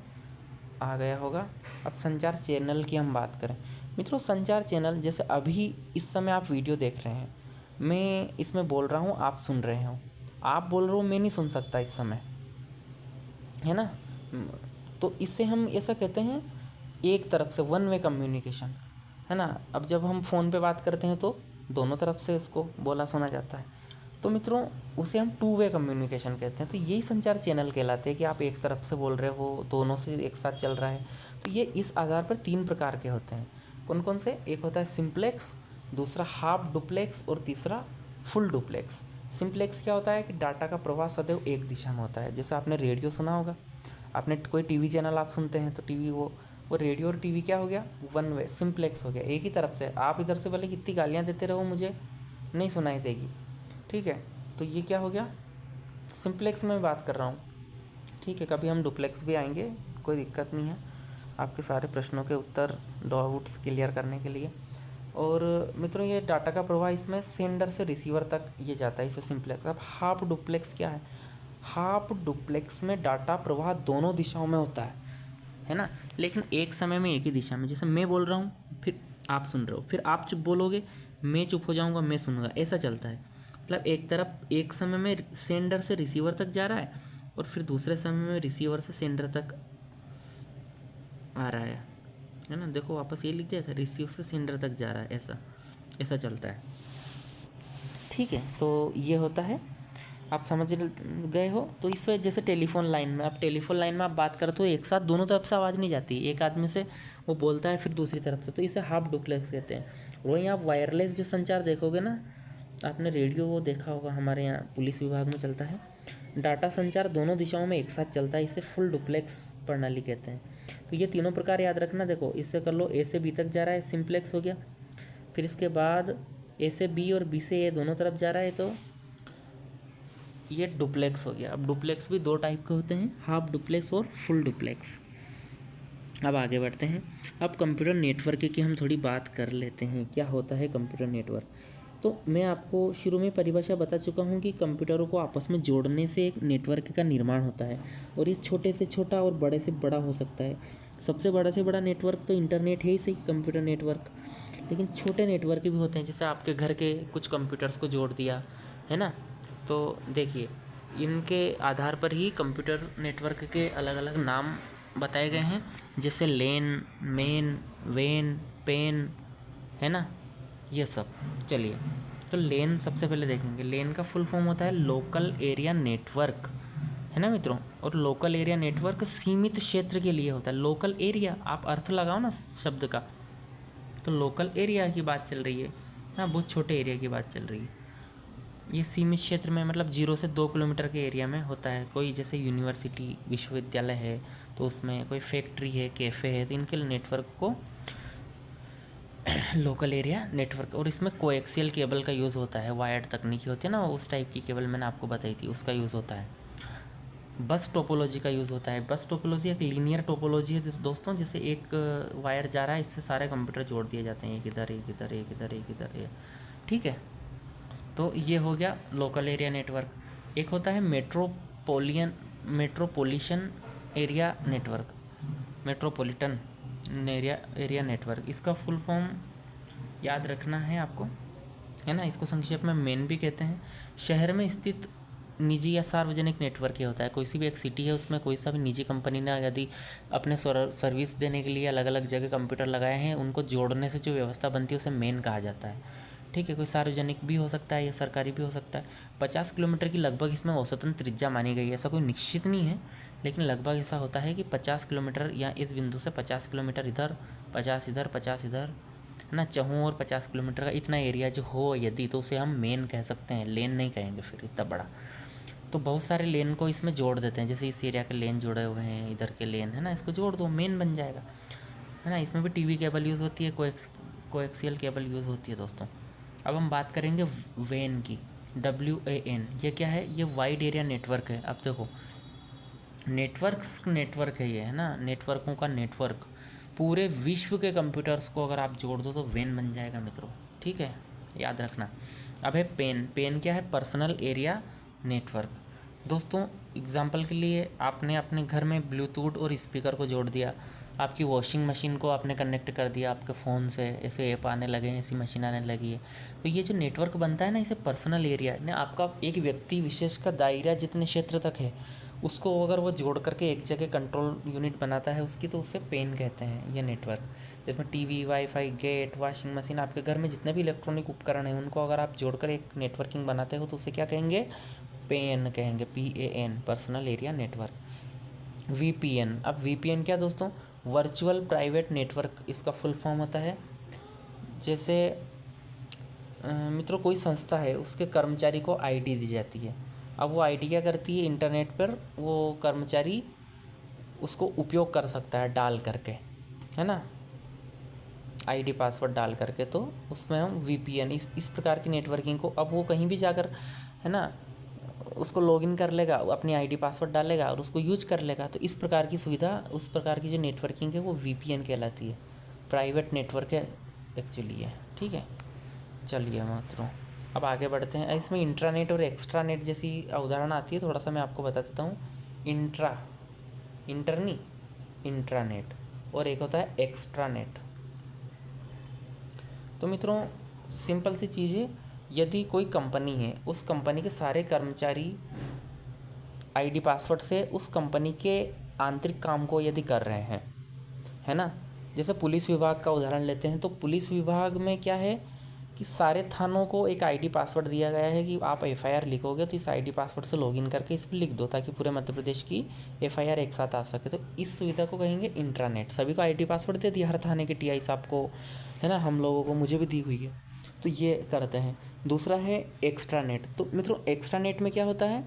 आ गया होगा। अब संचार चैनल की हम बात करें मित्रों, संचार चैनल, जैसे अभी इस समय आप वीडियो देख रहे हैं, मैं इसमें बोल रहा हूँ, आप सुन रहे हो, आप बोल रहे हो, मैं नहीं सुन सकता इस समय, है ना। तो इससे हम ऐसा कहते हैं, एक तरफ से वन वे कम्युनिकेशन, है ना। अब जब हम फ़ोन पे बात करते हैं तो दोनों तरफ से इसको बोला सुना जाता है। तो मित्रों, उसे हम टू वे कम्युनिकेशन कहते हैं। तो यही संचार चैनल कहलाते हैं कि आप एक तरफ से बोल रहे हो, दोनों से एक साथ चल रहा है। तो ये इस आधार पर 3 प्रकार के होते हैं। कौन कौन से? एक होता है सिंप्लेक्स, दूसरा हाफ डुप्लेक्स, और तीसरा फुल डुप्लेक्स। सिंप्लेक्स क्या होता है कि डाटा का प्रवाह सदैव एक दिशा में होता है। जैसे आपने रेडियो सुना होगा, आपने कोई टीवी चैनल आप सुनते हैं तो टीवी, वो रेडियो और टीवी क्या हो गया? वन वे, सिंप्लेक्स हो गया, एक ही तरफ से। आप इधर से भले कितनी गालियाँ देते रहो, मुझे नहीं सुनाई देगी, ठीक है। तो ये क्या हो गया? सिंप्लेक्स में बात कर रहा हूँ, ठीक है। कभी हम डुप्लेक्स भी आएंगे, कोई दिक्कत नहीं है, आपके सारे प्रश्नों के उत्तर, डाउट्स क्लियर करने के लिए। और मित्रों, ये डाटा का प्रवाह इसमें सेंडर से रिसीवर तक ये जाता है, इसे सिंप्लेक्स। अब हाफ डुप्लेक्स क्या है? हाफ डुप्लेक्स में डाटा प्रवाह दोनों दिशाओं में होता है ना, लेकिन एक समय में एक ही दिशा में। जैसे मैं बोल रहा हूँ, फिर आप सुन रहे हो, फिर आप चुप बोलोगे, मैं चुप हो जाऊँगा, मैं सुनूंगा, ऐसा चलता है। मतलब एक तरफ एक समय में सेंडर से रिसीवर तक जा रहा है, और फिर दूसरे समय में रिसीवर से सेंडर तक आ रहा है ना। देखो वापस ये लिख दिया था, रिसीवर से सेंडर तक जा रहा है, ऐसा ऐसा चलता है, ठीक है। तो ये होता है, आप समझ गए हो। तो इस वजह, जैसे टेलीफोन लाइन में, आप टेलीफोन लाइन में आप बात करो तो एक साथ दोनों तरफ से आवाज़ नहीं जाती, एक आदमी से वो बोलता है फिर दूसरी तरफ से, तो इसे हाफ डुप्लेक्स कहते हैं। वहीं आप वायरलेस जो संचार देखोगे ना, आपने रेडियो वो देखा होगा, हमारे यहाँ पुलिस विभाग में चलता है, डाटा संचार दोनों दिशाओं में एक साथ चलता है, इसे फुल डुप्लेक्स प्रणाली कहते हैं। तो ये तीनों प्रकार याद रखना। देखो, इससे कर लो, ए से बी तक जा रहा है, सिंप्लेक्स हो गया। फिर इसके बाद ए से बी और बी से ए दोनों तरफ जा रहा है, तो ये डुप्लेक्स हो गया। अब डुप्लेक्स भी 2 टाइप के होते हैं, हाफ डुप्लेक्स और फुल डुप्लेक्स। अब आगे बढ़ते हैं। अब कंप्यूटर नेटवर्क की हम थोड़ी बात कर लेते हैं, क्या होता है कंप्यूटर नेटवर्क। तो मैं आपको शुरू में परिभाषा बता चुका हूँ कि कंप्यूटरों को आपस में जोड़ने से एक नेटवर्क का निर्माण होता है, और ये छोटे से छोटा और बड़े से बड़ा हो सकता है। सबसे बड़ा से बड़ा नेटवर्क तो इंटरनेट है ही सही, कंप्यूटर नेटवर्क। लेकिन छोटे नेटवर्क भी होते हैं, जैसे आपके घर के कुछ कंप्यूटर्स को जोड़ दिया, है ना। तो देखिए, इनके आधार पर ही कंप्यूटर नेटवर्क के अलग अलग नाम बताए गए हैं, जैसे लेन, मेन, वेन, पेन, है ना, ये सब। चलिए, तो लेन सबसे पहले देखेंगे। लेन का फुल फॉर्म होता है लोकल एरिया नेटवर्क, है ना मित्रों। और लोकल एरिया नेटवर्क सीमित क्षेत्र के लिए होता है। लोकल एरिया, आप अर्थ लगाओ ना शब्द का, तो लोकल एरिया की बात चल रही है ना, बहुत छोटे एरिया की बात चल रही है। ये सीमित क्षेत्र में मतलब 0 से 2 किलोमीटर के एरिया में होता है। कोई जैसे यूनिवर्सिटी विश्वविद्यालय है तो उसमें कोई फैक्ट्री है, कैफ़े है, तो इनके नेटवर्क को लोकल एरिया नेटवर्क। और इसमें कोएक्सियल केबल का यूज़ होता है, वायर्ड तकनीकी होती है ना, उस टाइप की केबल मैंने आपको बताई थी, उसका यूज़ होता है। बस टोपोलॉजी का यूज़ होता है। बस टोपोलॉजी एक लीनियर टोपोलॉजी है दोस्तों, जैसे एक वायर जा रहा है, इससे सारे कंप्यूटर जोड़ दिए जाते हैं, एक इधर एक इधर एक इधर एक इधर, ठीक है। तो ये हो गया लोकल एरिया नेटवर्क। एक होता है metropolitan area network, metropolitan area network. इसका फुल फॉर्म याद रखना है आपको, है ना। इसको संक्षेप में मेन भी कहते हैं। शहर में स्थित निजी या सार्वजनिक नेटवर्क ये होता है। कोई सी भी एक सिटी है, उसमें कोई सा भी निजी कंपनी ने यदि अपने सर्विस देने के लिए अलग अलग जगह कंप्यूटर लगाए हैं, उनको जोड़ने से जो व्यवस्था बनती है उसे मेन कहा जाता है, ठीक है। कोई सार्वजनिक भी हो सकता है या सरकारी भी हो सकता है। 50 किलोमीटर की लगभग इसमें औसतन त्रिज्या मानी गई है। ऐसा कोई निश्चित नहीं है, लेकिन लगभग ऐसा होता है कि 50 किलोमीटर या इस बिंदु से 50 किलोमीटर इधर, 50 इधर, 50 इधर, है ना, चहूँ और 50 किलोमीटर का इतना एरिया जो हो यदि, तो उसे हम मेन कह सकते हैं, लेन नहीं कहेंगे फिर इतना बड़ा। तो बहुत सारे लेन को इसमें जोड़ देते हैं, जैसे इस एरिया के लेन जुड़े हुए हैं, इधर के लेन, है ना, इसको जोड़ दो, मेन बन जाएगा, है ना। इसमें भी टीवी केबल यूज़ होती है, कोएक्सियल केबल यूज़ होती है दोस्तों। अब हम बात करेंगे वेन की, WAN। ये क्या है? ये वाइड एरिया नेटवर्क है। अब देखो, नेटवर्क है ये, है ना, नेटवर्कों का नेटवर्क। पूरे विश्व के कंप्यूटर्स को अगर आप जोड़ दो तो वेन बन जाएगा मित्रों, ठीक है, याद रखना। अब है पेन क्या है? Personal area network. दोस्तों एग्जांपल के लिए आपने अपने घर में ब्लूटूथ और स्पीकर को जोड़ दिया, आपकी वॉशिंग मशीन को आपने कनेक्ट कर दिया आपके फ़ोन से, ऐसे ऐप आने लगे हैं, ऐसी मशीन आने लगी है, तो ये जो नेटवर्क बनता है ना, इसे पर्सनल एरिया ना, आपका एक व्यक्ति विशेष का दायरा जितने क्षेत्र तक है उसको अगर वो जोड़ करके एक जगह कंट्रोल यूनिट बनाता है उसकी, तो उसे पेन कहते हैं ये नेटवर्क। जिसमें TV, wifi, gate, washing machine, आपके घर में जितने भी इलेक्ट्रॉनिक उपकरण हैं उनको अगर आप जोड़कर एक नेटवर्किंग बनाते हो तो उसे क्या कहेंगे? पेन कहेंगे, PAN, personal area network. VPN। अब VPN क्या दोस्तों? वर्चुअल प्राइवेट नेटवर्क इसका फुल फॉर्म होता है। जैसे मित्रों कोई संस्था है, उसके कर्मचारी को आईडी दी जाती है। अब वो आईडी क्या करती है? इंटरनेट पर वो कर्मचारी उसको उपयोग कर सकता है डाल करके, है ना, आईडी पासवर्ड डाल करके। तो उसमें हम VPN इस प्रकार की नेटवर्किंग को, अब वो कहीं भी जाकर, है ना, उसको लॉगिन कर लेगा, अपनी आईडी पासवर्ड डालेगा और उसको यूज कर लेगा। तो इस प्रकार की सुविधा, उस प्रकार की जो नेटवर्किंग है वो VPN कहलाती है, प्राइवेट नेटवर्क है एक्चुअली है, ठीक है। चलिए मित्रों अब आगे बढ़ते हैं। इसमें इंट्रानेट और एक्स्ट्रानेट जैसी उदाहरण आती है, थोड़ा सा मैं आपको बता देता हूँ। इंट्रानेट और एक होता है एक्स्ट्रानेट। तो मित्रों सिंपल सी चीज़ है, यदि कोई कंपनी है, उस कंपनी के सारे कर्मचारी आईडी पासवर्ड से उस कंपनी के आंतरिक काम को यदि कर रहे हैं, है ना, जैसे पुलिस विभाग का उदाहरण लेते हैं, तो पुलिस विभाग में क्या है कि सारे थानों को एक आईडी पासवर्ड दिया गया है कि आप FIR लिखोगे तो इस आईडी पासवर्ड से लॉगिन करके इस पर लिख दो, ताकि पूरे मध्य प्रदेश की FIR एक साथ आ सके। तो इस सुविधा को कहेंगे इंट्रानेट। सभी को आईडी पासवर्ड दे दिया, हर थाने के TI साहब को, है ना, हम लोगों को, मुझे भी दी हुई है, तो ये करते हैं। दूसरा है एक्स्ट्रानेट। तो मित्रों एक्स्ट्रानेट में क्या होता है?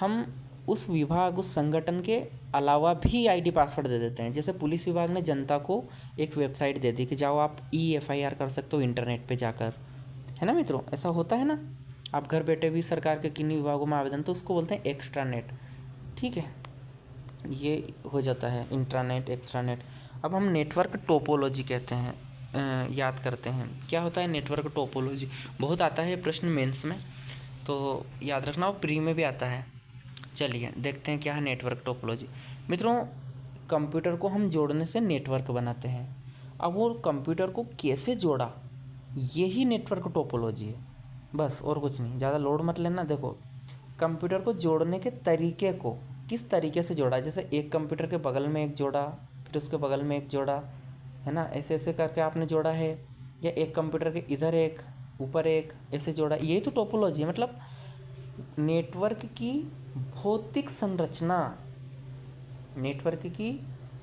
हम उस विभाग, उस संगठन के अलावा भी आईडी पासवर्ड दे देते हैं। जैसे पुलिस विभाग ने जनता को एक वेबसाइट दे दी कि जाओ आप FIR कर सकते हो इंटरनेट पे जाकर, है ना मित्रों, ऐसा होता है ना। आप घर बैठे भी सरकार के किन्हीं विभागों में आवेदन, तो उसको बोलते हैं एक्स्ट्रानेट, ठीक है। ये हो जाता है इंट्रानेट, एक्स्ट्रानेट। अब हम नेटवर्क टोपोलॉजी कहते हैं, याद करते हैं क्या होता है नेटवर्क टोपोलॉजी। बहुत आता है प्रश्न मेंस में, तो याद रखना, और प्री में भी आता है। चलिए देखते हैं क्या है नेटवर्क टोपोलॉजी। मित्रों कंप्यूटर को हम जोड़ने से नेटवर्क बनाते हैं। अब वो कंप्यूटर को कैसे जोड़ा, यही नेटवर्क टोपोलॉजी है, बस और कुछ नहीं। ज़्यादा लोड मत लेना। देखो कंप्यूटर को जोड़ने के तरीके को किस तरीके से जोड़ा, जैसे एक कंप्यूटर के बगल में एक जोड़ा, फिर उसके बगल में एक जोड़ा, है ना, ऐसे ऐसे करके आपने जोड़ा है, या एक कंप्यूटर के इधर एक, ऊपर एक, ऐसे जोड़ा, यही तो टोपोलॉजी है। मतलब नेटवर्क की भौतिक संरचना, नेटवर्क की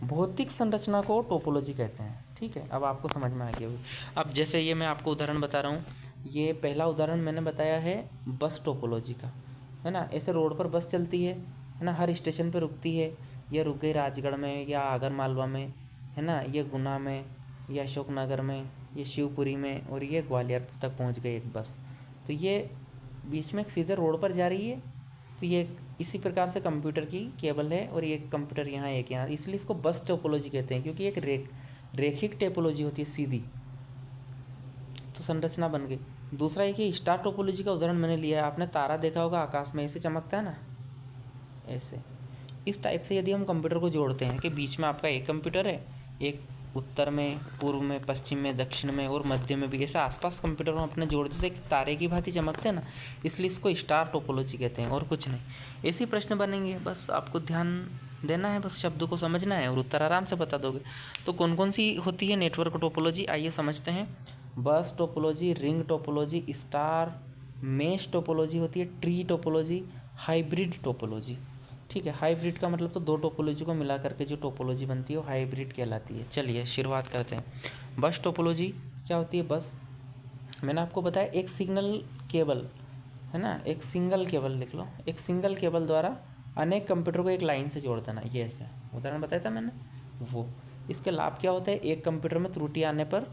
भौतिक संरचना को टोपोलॉजी कहते हैं। ठीक है, अब आपको समझ में आ गया होगी। अब जैसे ये मैं आपको उदाहरण बता रहा हूँ, ये पहला उदाहरण मैंने बताया है बस टोपोलॉजी का, है ना। ऐसे रोड पर बस चलती है ना, हर स्टेशन पर रुकती है। ये रुक गई राजगढ़ में या आगर मालवा में, है ना, ये गुना में या अशोकनगर में, ये शिवपुरी में, और ये ग्वालियर तक पहुँच गई एक बस। तो ये बीच में सीधे रोड पर जा रही है। तो ये इसी प्रकार से कंप्यूटर की केबल है, और ये कंप्यूटर यहाँ एक यहाँ, इसलिए इसको बस टोपोलॉजी कहते हैं, क्योंकि एक रेखिक टोपोलॉजी होती है सीधी। तो संरचना बन गई। दूसरा एक ये स्टार टोपोलॉजी का उदाहरण मैंने लिया है। आपने तारा देखा होगा आकाश में, ऐसे चमकता है ना, ऐसे। इस टाइप से यदि हम कंप्यूटर को जोड़ते हैं कि बीच में आपका एक कंप्यूटर है, एक उत्तर में, पूर्व में, पश्चिम में, दक्षिण में और मध्य में भी, ऐसे आसपास कंप्यूटर हम अपने जोड़ देते हैं, तारे की भांति चमकते हैं ना, इसलिए इसको स्टार टोपोलॉजी कहते हैं, और कुछ नहीं। ऐसे प्रश्न बनेंगे, बस आपको ध्यान देना है, बस शब्द को समझना है और उत्तर आराम से बता दोगे। तो कौन कौन सी होती है नेटवर्क टोपोलॉजी, आइए समझते हैं। बस topology, ring topology, star, mesh topology होती है, ट्री टोपोलॉजी, हाइब्रिड टोपोलॉजी। ठीक है, हाइब्रिड का मतलब तो दो टोपोलॉजी को मिला करके जो टोपोलॉजी बनती है वो हाइब्रिड कहलाती है। चलिए शुरुआत करते हैं। बस टोपोलॉजी क्या होती है? बस, मैंने आपको बताया एक सिग्नल केबल, है ना, एक सिंगल केबल लिख लो, एक सिंगल केबल द्वारा अनेक कंप्यूटर को एक लाइन से जोड़ देना। ये ऐसे उदाहरण बताया था मैंने वो। इसके लाभ क्या होता है? एक कंप्यूटर में त्रुटि आने पर,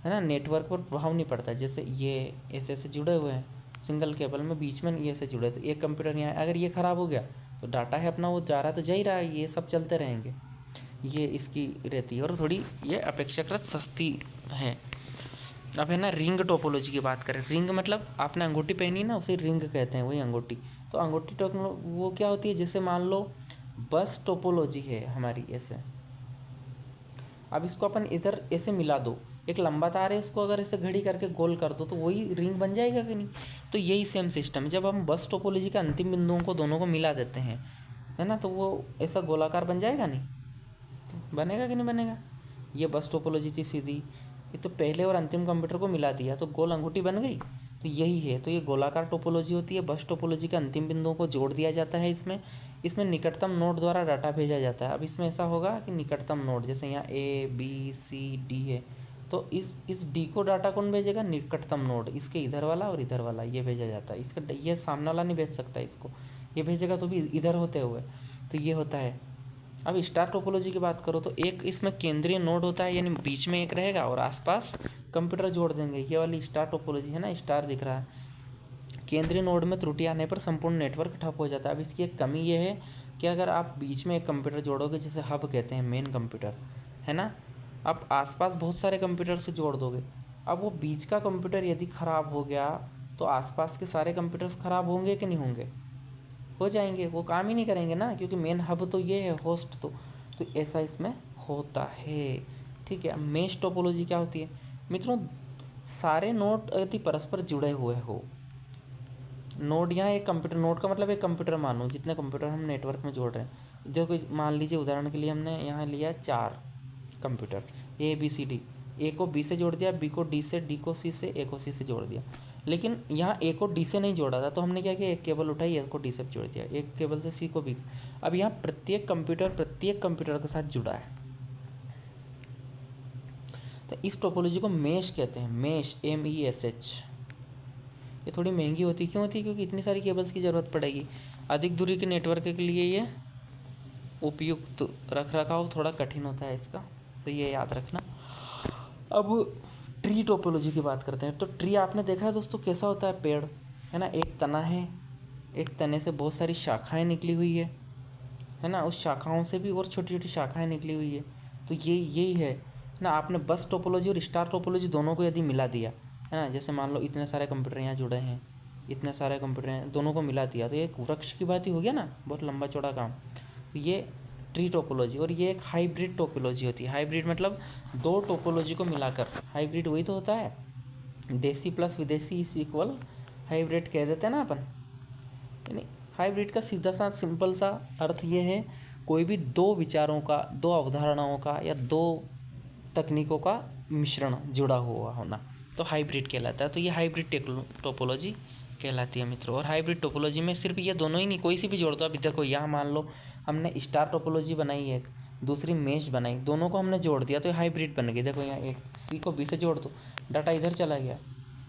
है ना, नेटवर्क पर प्रभाव नहीं पड़ता। जैसे ये ऐसे ऐसे जुड़े हुए हैं सिंगल केबल में, बीच में ये ऐसे जुड़े, तो एक कंप्यूटर यहाँ, अगर ये ख़राब हो गया तो डाटा है अपना वो जा रहा तो जा ही रहा है, ये सब चलते रहेंगे। ये इसकी रहती है, और थोड़ी ये अपेक्षाकृत सस्ती है। अब है ना, रिंग टोपोलॉजी की बात करें। रिंग मतलब आपने अंगूठी पहनी ना, उसे रिंग कहते हैं, वही अंगूठी। तो अंगूठी वो क्या होती है? जैसे मान लो बस टोपोलॉजी है हमारी ऐसे, अब इसको अपन इधर ऐसे मिला दो, एक लंबा तार है, उसको अगर ऐसे घड़ी करके गोल कर दो तो वही रिंग बन जाएगा कि नहीं? तो यही सेम सिस्टम है। जब हम बस टोपोलॉजी के अंतिम बिंदुओं को दोनों को मिला देते हैं, है ना, तो वो ऐसा गोलाकार बन जाएगा नहीं? तो बनेगा कि नहीं बनेगा? ये बस टोपोलॉजी थी सीधी, ये तो पहले और अंतिम कंप्यूटर को मिला दिया तो गोल अंगूठी बन गई। तो यही है, तो ये गोलाकार टोपोलॉजी होती है। बस टोपोलॉजी के अंतिम बिंदुओं को जोड़ दिया जाता है इसमें निकटतम नोड द्वारा डाटा भेजा जाता है। अब इसमें ऐसा होगा कि निकटतम नोड, जैसे यहाँ ए बी सी डी है, तो इस डी को डाटा कौन भेजेगा? निकटतम नोड, इसके इधर वाला और इधर वाला ये भेजा जाता है। इसका ये सामने वाला नहीं भेज सकता इसको, ये भेजेगा तो भी इधर होते हुए। तो ये होता है। अब स्टार टोपोलॉजी की बात करो तो एक इसमें केंद्रीय नोड होता है, यानी बीच में एक रहेगा और आसपास कंप्यूटर जोड़ देंगे। ये वाली स्टार टोपोलॉजी है ना, स्टार दिख रहा है। केंद्रीय नोड में त्रुटि आने पर संपूर्ण नेटवर्क ठप हो जाता है। अब इसकी एक कमी ये है कि अगर आप बीच में एक कंप्यूटर जोड़ोगे, जैसे हब कहते हैं, मेन कंप्यूटर, है ना, आप आसपास बहुत सारे कंप्यूटर से जोड़ दोगे। अब वो बीच का कंप्यूटर यदि ख़राब हो गया तो आसपास के सारे कंप्यूटर्स ख़राब होंगे कि नहीं होंगे? हो जाएंगे, वो काम ही नहीं करेंगे ना, क्योंकि मेन हब तो ये है, होस्ट तो ऐसा इसमें होता है। ठीक है। अब मेश टोपोलॉजी क्या होती है? मित्रों, सारे नोड यदि परस्पर जुड़े हुए हो, नोड यहाँ एक कंप्यूटर, नोड का मतलब एक कंप्यूटर मानो, जितने कंप्यूटर हम नेटवर्क में जोड़ रहे हैं। देखो मान लीजिए उदाहरण के लिए हमने यहाँ लिया 4 computer, A B C D. A को बी से जोड़ दिया, बी को डी से, डी को सी से, ए को सी से जोड़ दिया। लेकिन यहाँ ए को डी से नहीं जोड़ा था, तो हमने क्या किया? एक केबल उठाई, ए को डी से जोड़ दिया, एक केबल से सी को बी। अब यहाँ प्रत्येक कंप्यूटर के साथ जुड़ा है। तो इस टोपोलॉजी को मेश कहते हैं, मेश, MESH। ये थोड़ी महंगी होती, क्यों होती है? क्योंकि इतनी सारी केबल्स की ज़रूरत पड़ेगी। अधिक दूरी के नेटवर्क के लिए ये उपयुक्त, रख रखाव थोड़ा कठिन होता है इसका, तो ये याद रखना। अब ट्री टोपोलॉजी की बात करते हैं। तो ट्री आपने देखा है दोस्तों कैसा होता है? पेड़, है ना, एक तना है, एक तने से बहुत सारी शाखाएं निकली हुई है ना, उस शाखाओं से भी और छोटी छोटी शाखाएं निकली हुई है। तो यही है ना। आपने बस टोपोलॉजी और स्टार टोपोलॉजी दोनों को यदि मिला दिया, है ना, जैसे मान लो इतने सारे कंप्यूटर यहाँ जुड़े हैं, इतने सारे कंप्यूटर हैं, दोनों को मिला दिया तो एक वृक्ष की बात ही हो गया ना, बहुत लंबा चौड़ा काम। तो ये ट्री टोपोलॉजी। और ये एक हाइब्रिड टोपोलॉजी होती है। हाइब्रिड मतलब दो टोपोलॉजी को मिलाकर। हाइब्रिड वही तो होता है, देसी प्लस विदेशी इज इक्वल हाइब्रिड कह देते हैं ना अपन। यानी हाइब्रिड का सीधा सा सिंपल सा अर्थ ये है, कोई भी दो विचारों का, दो अवधारणाओं का या दो तकनीकों का मिश्रण जुड़ा हुआ होना, तो हाइब्रिड कहलाता है। तो ये हाइब्रिड टोपोलॉजी कहलाती है मित्रों। और हाइब्रिड टोपोलॉजी में सिर्फ ये दोनों ही नहीं, कोई सी भी जोड़ दो। अभी देखो यहाँ मान लो हमने स्टार टोपोलॉजी बनाई है, दूसरी मेश बनाई, दोनों को हमने जोड़ दिया तो ये हाइब्रिड बन गई। देखो यहाँ एक सी को बी से जोड़ दो, डाटा इधर चला गया।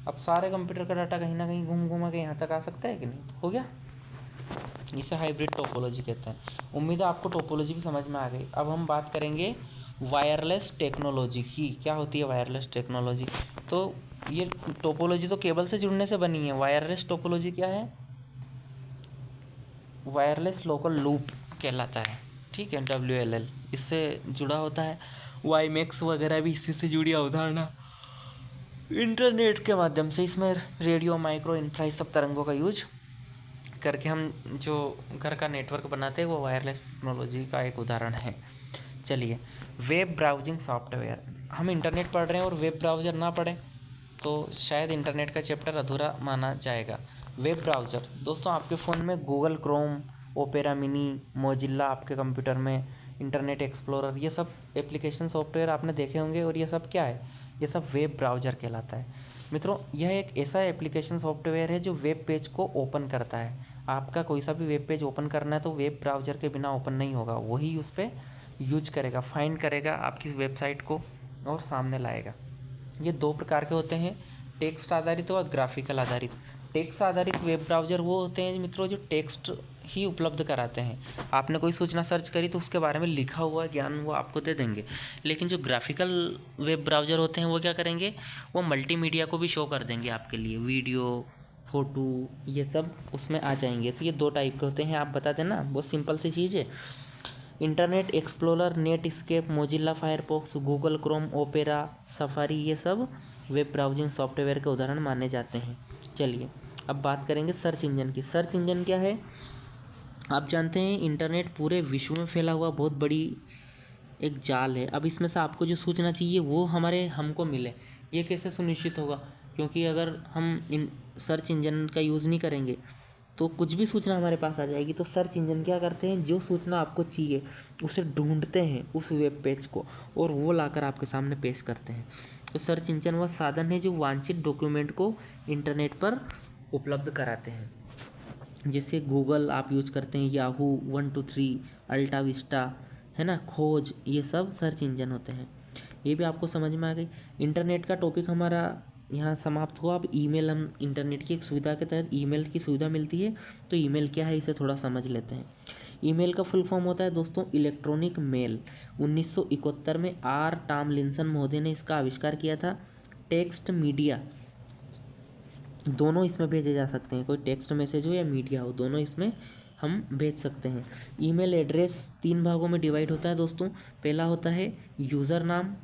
अब सारे कंप्यूटर का डाटा कहीं ना कहीं घूम घूमा के यहाँ तक आ सकता है कि नहीं, तो हो गया। इसे हाइब्रिड टोपोलॉजी कहते हैं। उम्मीद है आपको टोपोलॉजी भी समझ में आ गई। अब हम बात करेंगे वायरलेस टेक्नोलॉजी की। क्या होती है वायरलेस टेक्नोलॉजी? तो ये टोपोलॉजी तो केबल से जुड़ने से बनी है। वायरलेस टोपोलॉजी क्या है? वायरलेस लोकल लूप कहलाता है, ठीक है, WLL इससे जुड़ा होता है। वाईमैक्स वगैरह भी इसी से जुड़ी अवधारणा। इंटरनेट के माध्यम से इसमें रेडियो, माइक्रो, इंफ्रा सब तरंगों का यूज करके हम जो घर का नेटवर्क बनाते हैं वो वायरलेस टेक्नोलॉजी का एक उदाहरण है। चलिए, वेब ब्राउजिंग सॉफ्टवेयर। हम इंटरनेट पढ़ रहे हैं और वेब ब्राउज़र ना पढ़ें तो शायद इंटरनेट का चैप्टर अधूरा माना जाएगा। वेब ब्राउज़र दोस्तों, आपके फ़ोन में Google Chrome, opera mini, Mozilla, आपके कंप्यूटर में इंटरनेट एक्सप्लोरर, ये सब एप्लीकेशन सॉफ्टवेयर आपने देखे होंगे। और ये सब क्या है? ये सब वेब ब्राउज़र कहलाता है मित्रों। यह एक ऐसा एप्लीकेशन सॉफ्टवेयर है जो वेब पेज को ओपन करता है। आपका कोई सा भी वेब पेज ओपन करना है तो वेब ब्राउज़र के बिना ओपन नहीं होगा, वही उस पर यूज करेगा, फाइंड करेगा आपकी वेबसाइट को और सामने लाएगा। ये दो प्रकार के होते हैं, टेक्स्ट आधारित और ग्राफिकल आधारित। टेक्स्ट आधारित वेब ब्राउज़र वो होते हैं मित्रों जो टेक्स्ट ही उपलब्ध कराते हैं। आपने कोई सूचना सर्च करी तो उसके बारे में लिखा हुआ ज्ञान वो आपको दे देंगे। लेकिन जो ग्राफिकल वेब ब्राउज़र होते हैं वो क्या करेंगे? वो मल्टीमीडिया को भी शो कर देंगे आपके लिए, वीडियो, फ़ोटो, ये सब उसमें आ जाएंगे। तो ये दो टाइप के होते हैं, आप बता देना, बहुत सिंपल सी चीज़ है। Internet Explorer, Netscape, Mozilla Firefox, Google Chrome, Opera, Safari, ये सब वेब ब्राउजिंग सॉफ्टवेयर के उदाहरण माने जाते हैं। चलिए, अब बात करेंगे सर्च इंजन की। सर्च इंजन क्या है? आप जानते हैं इंटरनेट पूरे विश्व में फैला हुआ बहुत बड़ी एक जाल है। अब इसमें से आपको जो सूचना चाहिए वो हमको मिले, ये कैसे सुनिश्चित होगा? क्योंकि अगर हम इन सर्च इंजन का यूज़ नहीं करेंगे तो कुछ भी सूचना हमारे पास आ जाएगी। तो सर्च इंजन क्या करते हैं? जो सूचना आपको चाहिए उसे ढूंढते हैं उस वेब पेज को और वो लाकर आपके सामने पेश करते हैं। तो सर्च इंजन वह साधन है जो वांछित डॉक्यूमेंट को इंटरनेट पर उपलब्ध कराते हैं। जैसे गूगल आप यूज करते हैं, याहू, 123, अल्टा विस्टा, है ना, खोज, ये सब सर्च इंजन होते हैं। ये भी आपको समझ में आ गई। इंटरनेट का टॉपिक हमारा यहाँ समाप्त हुआ। अब ईमेल, हम इंटरनेट की एक सुविधा के तहत ईमेल की सुविधा मिलती है। तो ईमेल क्या है इसे थोड़ा समझ लेते हैं। ईमेल का फुल फॉर्म होता है दोस्तों इलेक्ट्रॉनिक मेल। 1971 में आर टॉमलिंसन महोदय ने इसका आविष्कार किया था। टेक्स्ट, मीडिया दोनों इसमें भेजे जा सकते हैं, कोई टेक्स्ट मैसेज हो या मीडिया हो, दोनों इसमें हम भेज सकते हैं। ईमेल एड्रेस 3 भागों में डिवाइड होता है दोस्तों। पहला होता है यूज़र नाम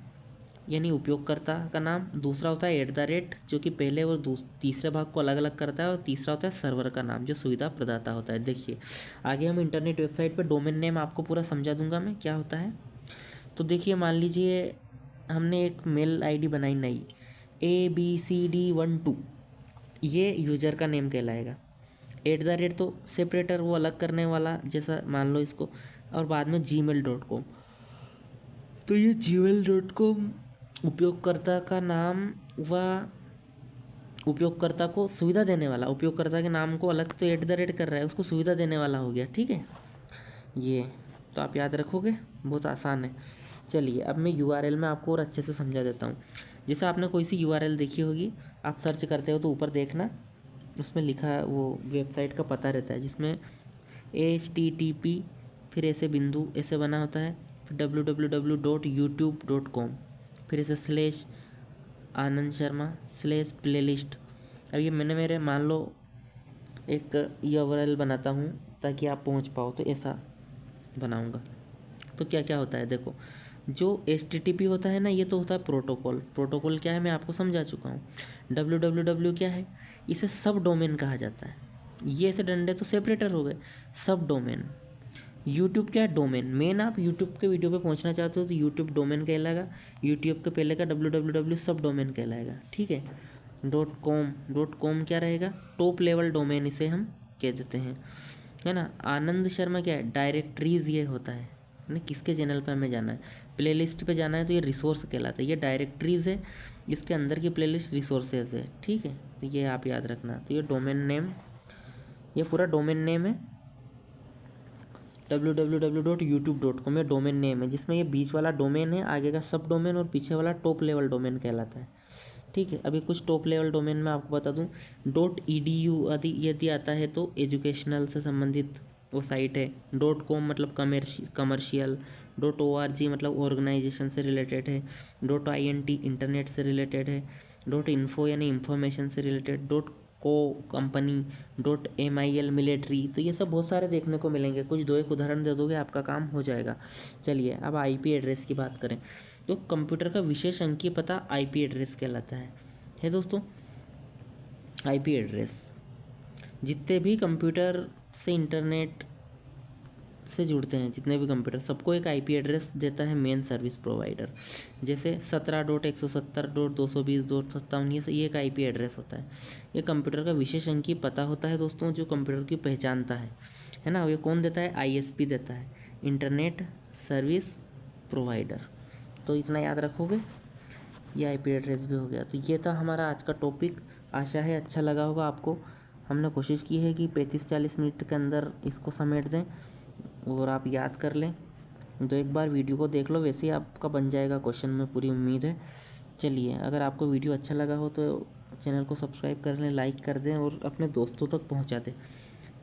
यानी उपयोगकर्ता का नाम, दूसरा होता है @ जो कि पहले और तीसरे भाग को अलग अलग करता है, और तीसरा होता है सर्वर का नाम जो सुविधा प्रदाता होता है। देखिए, आगे हम इंटरनेट वेबसाइट पर डोमेन नेम आपको पूरा समझा दूंगा मैं क्या होता है। तो देखिए, मान लीजिए हमने एक मेल ID बनाई नई, ABCD12, ये यूज़र का नेम कहलाएगा। @ तो सेपरेटर, वो अलग करने वाला, जैसा मान लो इसको, और बाद में gmail.com। तो ये gmail.com उपयोगकर्ता का नाम व उपयोगकर्ता को सुविधा देने वाला, उपयोगकर्ता के नाम को अलग तो @ कर रहा है, उसको सुविधा देने वाला हो गया, ठीक है। ये तो आप याद रखोगे, बहुत आसान है। चलिए, अब मैं URL में आपको और अच्छे से समझा देता हूँ। जैसे आपने कोई सी URL देखी होगी, आप सर्च करते हो तो ऊपर देखना, उसमें लिखा वो वेबसाइट का पता रहता है, जिसमें HTTP फिर ऐसे बिंदु ऐसे बना होता है, फिर www.youtube.com, फिर ऐसे /आनंद शर्मा /playlist। अब ये मैंने मेरे मान लो एक URL बनाता हूँ ताकि आप पहुँच पाओ, तो ऐसा बनाऊँगा। तो क्या क्या होता है देखो, जो HTTP होता है ना, ये तो होता है प्रोटोकॉल। प्रोटोकॉल क्या है मैं आपको समझा चुका हूँ। www क्या है? इसे सब डोमेन कहा जाता है। ये ऐसे डंडे तो सेपरेटर हो गए, सब डोमेन। यूट्यूब क्या है? डोमेन। मेन आप यूट्यूब के वीडियो पे पहुंचना चाहते हो तो यूट्यूब डोमेन कहलाएगा। यूट्यूब के पहले का www सब डोमेन कहलाएगा, ठीक है। .com क्या रहेगा? टॉप लेवल डोमेन इसे हम कह देते हैं, है ना। आनंद शर्मा क्या है? डायरेक्टरीज ये होता है, यानी किसके चैनल पे हमें जाना है। प्लेलिस्ट पे जाना है तो ये रिसोर्स कहलाता है, ये डायरेक्टरीज है, इसके अंदर की प्लेलिस्ट रिसोर्सेज है, ठीक है। तो ये आप याद रखना। तो ये डोमेन नेम, ये पूरा डोमेन नेम है www.youtube.com, ये डोमेन नेम है, जिसमें ये बीच वाला डोमेन है, आगे का सब डोमेन और पीछे वाला टॉप लेवल डोमेन कहलाता है, ठीक है। अभी कुछ टॉप लेवल डोमेन में आपको बता दूं, .edu आदि यदि आता है तो एजुकेशनल से संबंधित वो साइट है। .com मतलब कमर्शियल, .org मतलब ऑर्गेनाइजेशन से रिलेटेड है, .int इंटरनेट से रिलेटेड है, .info यानी इंफॉर्मेशन से related, .co company, .mil military. तो ये सब बहुत सारे देखने को मिलेंगे, कुछ दो एक उदाहरण दे दोगे आपका काम हो जाएगा। चलिए अब आईपी एड्रेस की बात करें तो कंप्यूटर का विशेष अंकीय पता आईपी एड्रेस कहलाता है दोस्तों। आईपी एड्रेस जितने भी कंप्यूटर से इंटरनेट से जुड़ते हैं, जितने भी कंप्यूटर, सबको एक आईपी एड्रेस देता है मेन सर्विस प्रोवाइडर। जैसे 17.170.220.57 ये एक आईपी एड्रेस होता है। ये कंप्यूटर का विशेष अंकीय पता होता है दोस्तों, जो कंप्यूटर की पहचानता है ना। ये कौन देता है? आईएसपी देता है, इंटरनेट सर्विस प्रोवाइडर। तो इतना याद रखोगे, ये आईपी एड्रेस भी हो गया। तो ये था हमारा आज का टॉपिक, आशा है अच्छा लगा होगा आपको। हमने कोशिश की है कि 35-40 मिनट के अंदर इसको समेट दें और आप याद कर लें। तो एक बार वीडियो को देख लो, वैसे ही आपका बन जाएगा क्वेश्चन में, पूरी उम्मीद है। चलिए, अगर आपको वीडियो अच्छा लगा हो तो चैनल को सब्सक्राइब कर लें, लाइक कर दें और अपने दोस्तों तक पहुंचा दें,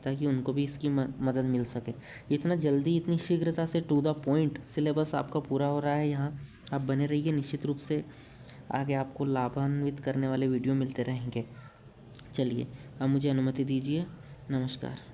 ताकि उनको भी इसकी मदद मिल सके। इतना जल्दी, इतनी शीघ्रता से टू द पॉइंट सिलेबस आपका पूरा हो रहा है यहाँ। आप बने रहिए, निश्चित रूप से आगे आपको लाभान्वित करने वाले वीडियो मिलते रहेंगे। चलिए, अब मुझे अनुमति दीजिए। नमस्कार।